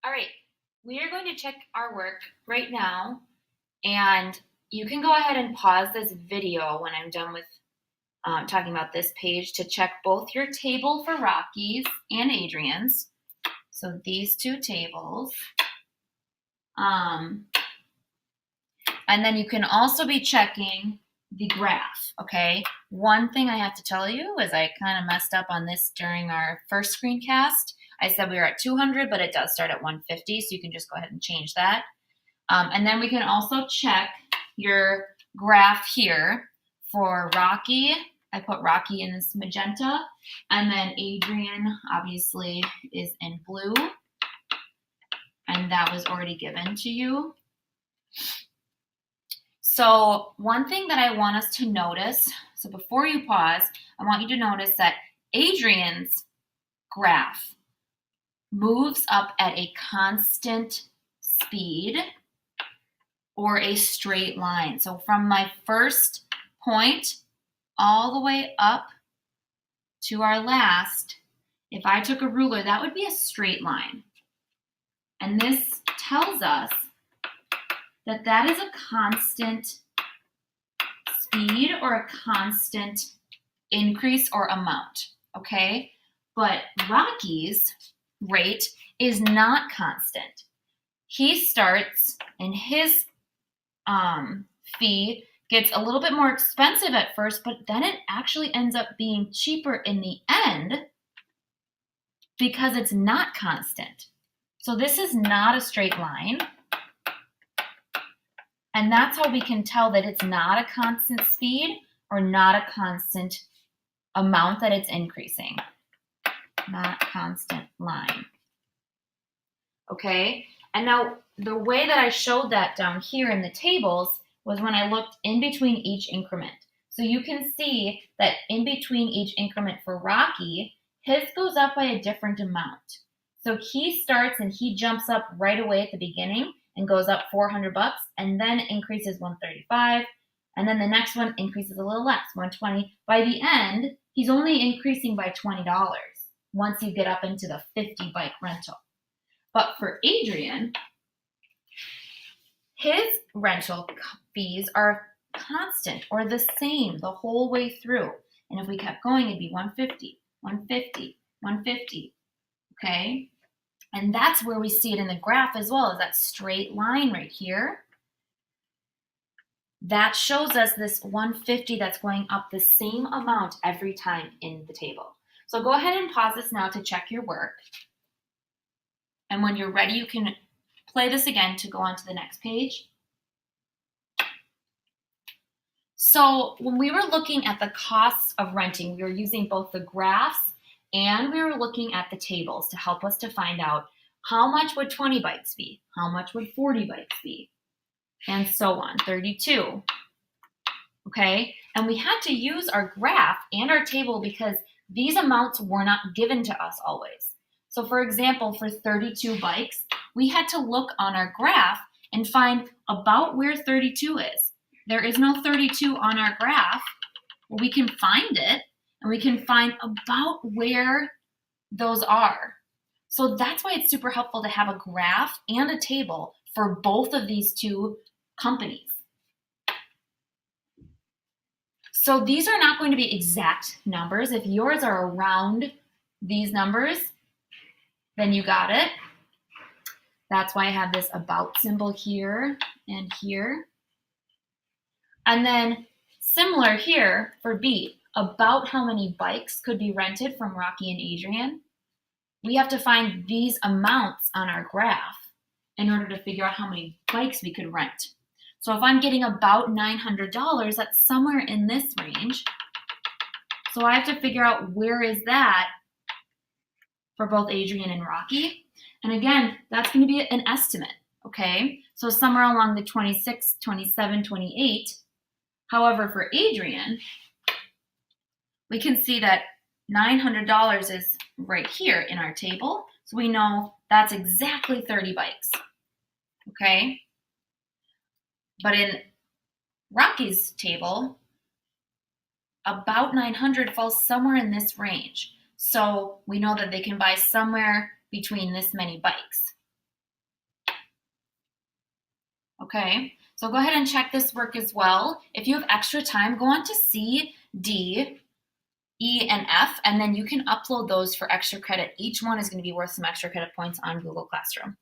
All right, we are going to check our work right now, and you can go ahead and pause this video when I'm done with talking about this page to check both your table for Rocky's and Adrian's. So these two tables. And then you can also be checking the graph, okay? One thing I have to tell you is I kind of messed up on this during our first screencast. I said we were at 200, but it does start at 150, so you can just go ahead and change that. And then we can also check your graph here for Rocky. I put Rocky in this magenta, and then Adrian obviously is in blue, and that was already given to you. So one thing that I want us to notice, so before you pause, I want you to notice that Adrian's graph moves up at a constant speed or a straight line. So from my first point all the way up to our last, if I took a ruler, that would be a straight line. And this tells us that that is a constant speed or a constant increase or amount, okay? But Rocky's rate is not constant. He starts and his fee gets a little bit more expensive at first, but then it actually ends up being cheaper in the end because it's not constant. So this is not a straight line. And that's how we can tell that it's not a constant speed or not a constant amount that it's increasing. Not constant line. Okay? And now the way that I showed that down here in the tables was when I looked in between each increment. So you can see that in between each increment for Rocky, his goes up by a different amount. So he starts and he jumps up right away at the beginning and goes up $400 and then increases 135, and then the next one increases a little less, 120. By the end, he's only increasing by $20 once you get up into the 50 bike rental. But for Adrian, his rental fees are constant or the same the whole way through. And if we kept going, it'd be 150, 150, 150, okay? And that's where we see it in the graph as well, is that straight line right here. That shows us this 150 that's going up the same amount every time in the table. So go ahead and pause this now to check your work. And when you're ready, you can play this again to go on to the next page. So when we were looking at the costs of renting, we were using both the graphs and we were looking at the tables to help us to find out how much would 20 bikes be, how much would 40 bikes be, and so on, 32, okay? And we had to use our graph and our table because these amounts were not given to us always. So for example, for 32 bikes, we had to look on our graph and find about where 32 is. There is no 32 on our graph. Well, we can find it, and we can find about where those are. So that's why it's super helpful to have a graph and a table for both of these two companies. So these are not going to be exact numbers. If yours are around these numbers, then you got it. That's why I have this about symbol here and here. And then similar here for B, about how many bikes could be rented from Rocky and Adrian. We have to find these amounts on our graph in order to figure out how many bikes we could rent. So if I'm getting about $900, that's somewhere in this range. So I have to figure out where is that for both Adrian and Rocky. And again, that's going to be an estimate, okay? So somewhere along the 26, 27, 28. However, for Adrian, we can see that $900 is right here in our table. So we know that's exactly 30 bikes, okay? But in Rocky's table, about 900 falls somewhere in this range. So we know that they can buy somewhere between this many bikes. Okay, so go ahead and check this work as well. If you have extra time, go on to C, D, E, and F, and then you can upload those for extra credit. Each one is going to be worth some extra credit points on Google Classroom.